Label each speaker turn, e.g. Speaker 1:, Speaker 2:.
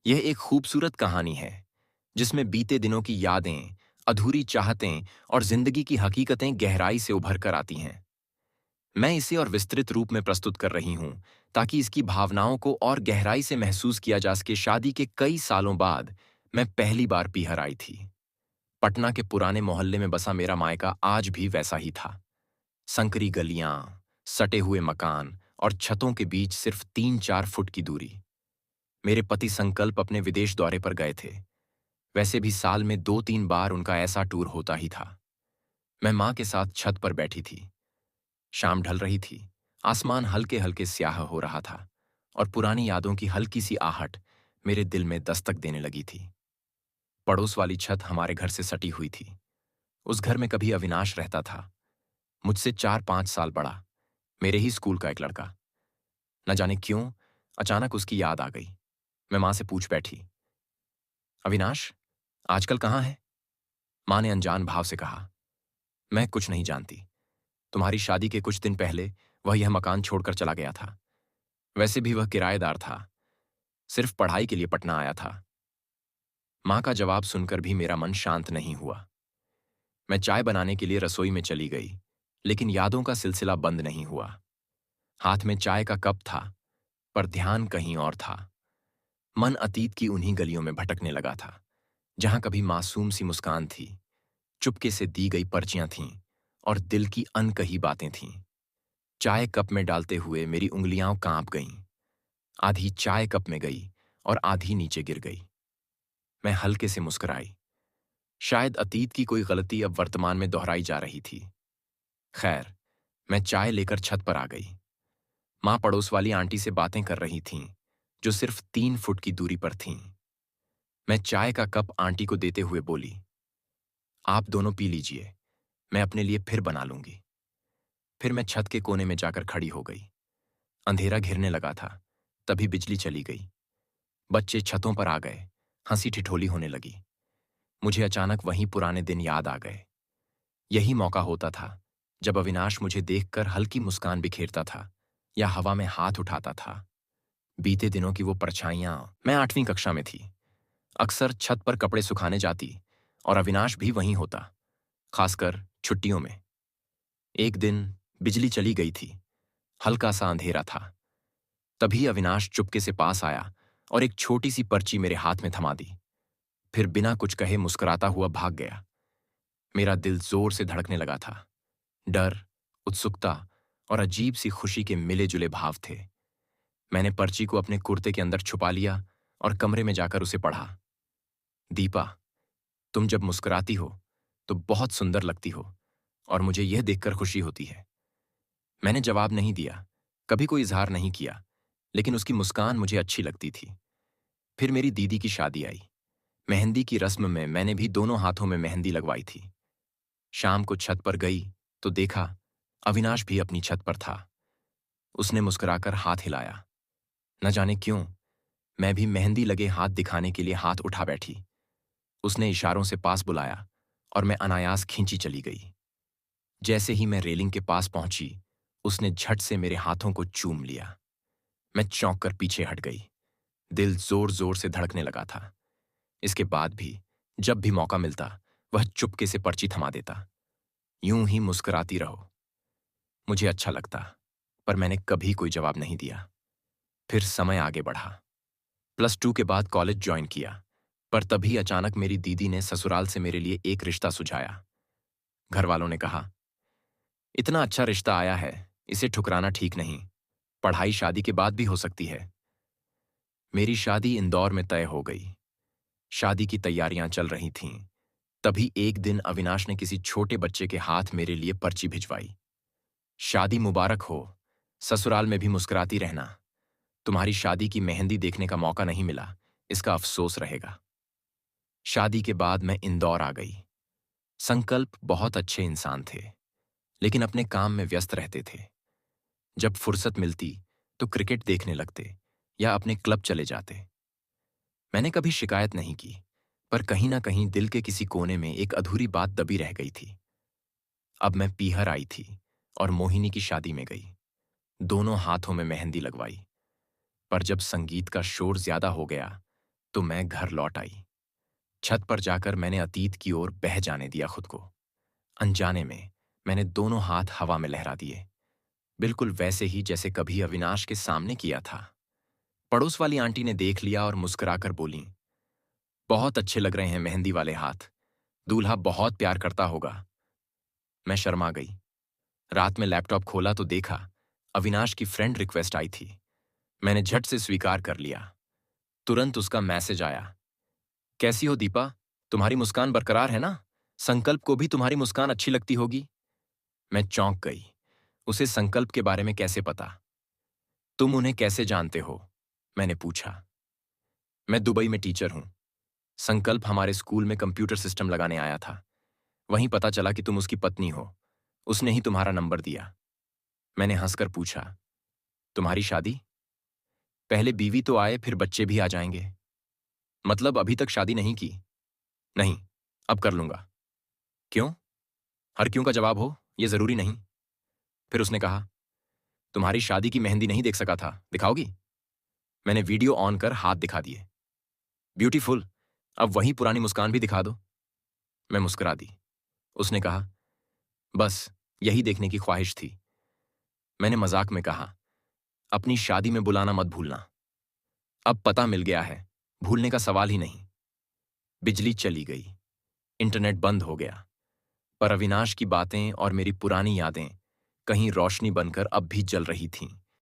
Speaker 1: यह एक खूबसूरत कहानी है जिसमें बीते दिनों की यादें, अधूरी चाहतें और जिंदगी की हकीकतें गहराई से उभर कर आती हैं। मैं इसे और विस्तृत रूप में प्रस्तुत कर रही हूं ताकि इसकी भावनाओं को और गहराई से महसूस किया जा सके। शादी के कई सालों बाद मैं पहली बार पीहर आई थी। पटना के पुराने मोहल्ले में बसा मेरा मायका आज भी वैसा ही था। संकरी गलियां, सटे हुए मकान और छतों के बीच सिर्फ 3-4 फुट की दूरी। मेरे पति संकल्प अपने विदेश दौरे पर गए थे। वैसे भी साल में 2-3 बार उनका ऐसा टूर होता ही था। मैं मां के साथ छत पर बैठी थी। शाम ढल रही थी। आसमान हल्के हल्के स्याह हो रहा था और पुरानी यादों की हल्की सी आहट मेरे दिल में दस्तक देने लगी थी। पड़ोस वाली छत हमारे घर से सटी हुई थी। उस घर में कभी अविनाश रहता था, मुझसे 4-5 साल बड़ा, मेरे ही स्कूल का एक लड़का। न जाने क्यों अचानक उसकी याद आ गई। मैं मां से पूछ बैठी, अविनाश, आजकल कहाँ है? मां ने अनजान भाव से कहा, मैं कुछ नहीं जानती। तुम्हारी शादी के कुछ दिन पहले वह यह मकान छोड़कर चला गया था। वैसे भी वह किराएदार था, सिर्फ पढ़ाई के लिए पटना आया था। मां का जवाब सुनकर भी मेरा मन शांत नहीं हुआ। मैं चाय बनाने के लिए रसोई में चली गई, लेकिन यादों का सिलसिला बंद नहीं हुआ। हाथ में चाय का कप था, पर ध्यान कहीं और था। मन अतीत की उन्हीं गलियों में भटकने लगा था, जहां कभी मासूम सी मुस्कान थी, चुपके से दी गई पर्चियां थीं और दिल की अनकही बातें थीं। चाय कप में डालते हुए मेरी उंगलियां कांप गईं। आधी चाय कप में गई और आधी नीचे गिर गई। मैं हल्के से मुस्कुराई। शायद अतीत की कोई गलती अब वर्तमान में दोहराई जा रही थी। खैर, मैं चाय लेकर छत पर आ गई। मां पड़ोस वाली आंटी से बातें कर रही थीं, जो सिर्फ 3 फुट की दूरी पर थीं। मैं चाय का कप आंटी को देते हुए बोली, आप दोनों पी लीजिए, मैं अपने लिए फिर बना लूंगी। फिर मैं छत के कोने में जाकर खड़ी हो गई। अंधेरा घिरने लगा था, तभी बिजली चली गई। बच्चे छतों पर आ गए, हंसी ठिठोली होने लगी। मुझे अचानक वहीं पुराने दिन याद आ गए। यही मौका होता था जब अविनाश मुझे देखकर हल्की मुस्कान बिखेरता था या हवा में हाथ उठाता था। बीते दिनों की वो परछाइयां। मैं 8वीं कक्षा में थी। अक्सर छत पर कपड़े सुखाने जाती और अविनाश भी वहीं होता, खासकर छुट्टियों में। एक दिन बिजली चली गई थी। हल्का सा अंधेरा था। तभी अविनाश चुपके से पास आया और एक छोटी सी पर्ची मेरे हाथ में थमा दी। फिर बिना कुछ कहे मुस्कुराता हुआ भाग गया। मेरा दिल जोर से धड़कने लगा था। डर, उत्सुकता और अजीब सी खुशी के मिले जुले भाव थे। मैंने पर्ची को अपने कुर्ते के अंदर छुपा लिया और कमरे में जाकर उसे पढ़ा। दीपा, तुम जब मुस्कुराती हो तो बहुत सुंदर लगती हो और मुझे यह देखकर खुशी होती है। मैंने जवाब नहीं दिया, कभी कोई इजहार नहीं किया, लेकिन उसकी मुस्कान मुझे अच्छी लगती थी। फिर मेरी दीदी की शादी आई। मेहंदी की रस्म में मैंने भी दोनों हाथों में मेहंदी लगवाई थी। शाम को छत पर गई तो देखा अविनाश भी अपनी छत पर था। उसने मुस्कुराकर हाथ हिलाया। न जाने क्यों मैं भी मेहंदी लगे हाथ दिखाने के लिए हाथ उठा बैठी। उसने इशारों से पास बुलाया और मैं अनायास खींची चली गई। जैसे ही मैं रेलिंग के पास पहुंची, उसने झट से मेरे हाथों को चूम लिया। मैं चौंक कर पीछे हट गई। दिल जोर जोर से धड़कने लगा था। इसके बाद भी जब भी मौका मिलता, वह चुपके से पर्ची थमा देता। यूं ही मुस्कुराती रहो। मुझे अच्छा लगता, पर मैंने कभी कोई जवाब नहीं दिया। फिर समय आगे बढ़ा। +2 के बाद कॉलेज ज्वाइन किया, पर तभी अचानक मेरी दीदी ने ससुराल से मेरे लिए एक रिश्ता सुझाया। घर वालों ने कहा, इतना अच्छा रिश्ता आया है, इसे ठुकराना ठीक नहीं। पढ़ाई शादी के बाद भी हो सकती है। मेरी शादी इंदौर में तय हो गई। शादी की तैयारियां चल रही थीं। तभी एक दिन अविनाश ने किसी छोटे बच्चे के हाथ मेरे लिए पर्ची भिजवाई। शादी मुबारक हो। ससुराल में भी मुस्कुराती रहना। तुम्हारी शादी की मेहंदी देखने का मौका नहीं मिला, इसका अफसोस रहेगा। शादी के बाद मैं इंदौर आ गई। संकल्प बहुत अच्छे इंसान थे, लेकिन अपने काम में व्यस्त रहते थे। जब फुर्सत मिलती तो क्रिकेट देखने लगते या अपने क्लब चले जाते। मैंने कभी शिकायत नहीं की, पर कहीं ना कहीं दिल के किसी कोने में एक अधूरी बात दबी रह गई थी। अब मैं पीहर आई थी और मोहिनी की शादी में गई। दोनों हाथों में मेहंदी लगवाई। पर जब संगीत का शोर ज्यादा हो गया, तो मैं घर लौट आई। छत पर जाकर मैंने अतीत की ओर बह जाने दिया खुद को। अनजाने में मैंने दोनों हाथ हवा में लहरा दिए, बिल्कुल वैसे ही जैसे कभी अविनाश के सामने किया था। पड़ोस वाली आंटी ने देख लिया और मुस्कुराकर बोली, बहुत अच्छे लग रहे हैं मेहंदी वाले हाथ। दूल्हा बहुत प्यार करता होगा। मैं शर्मा गई। रात में लैपटॉप खोला तो देखा अविनाश की फ्रेंड रिक्वेस्ट आई थी। मैंने झट से स्वीकार कर लिया। तुरंत उसका मैसेज आया, कैसी हो दीपा? तुम्हारी मुस्कान बरकरार है ना? संकल्प को भी तुम्हारी मुस्कान अच्छी लगती होगी। मैं चौंक गई। उसे संकल्प के बारे में कैसे पता? तुम उन्हें कैसे जानते हो? मैंने पूछा। मैं दुबई में टीचर हूं। संकल्प हमारे स्कूल में कंप्यूटर सिस्टम लगाने आया था। वहीं पता चला कि तुम उसकी पत्नी हो। उसने ही तुम्हारा नंबर दिया। मैंने हंसकर पूछा, तुम्हारी शादी? पहले बीवी तो आए, फिर बच्चे भी आ जाएंगे। मतलब अभी तक शादी नहीं की? नहीं, अब कर लूंगा। क्यों? हर क्यों का जवाब हो, यह जरूरी नहीं। फिर उसने कहा, तुम्हारी शादी की मेहंदी नहीं देख सका था, दिखाओगी? मैंने वीडियो ऑन कर हाथ दिखा दिए। ब्यूटीफुल, अब वही पुरानी मुस्कान भी दिखा दो। मैं मुस्कुरा दी। उसने कहा, बस यही देखने की ख्वाहिश थी। मैंने मजाक में कहा, अपनी शादी में बुलाना मत भूलना। अब पता मिल गया है, भूलने का सवाल ही नहीं। बिजली चली गई, इंटरनेट बंद हो गया, पर अविनाश की बातें और मेरी पुरानी यादें कहीं रोशनी बनकर अब भी जल रही थीं।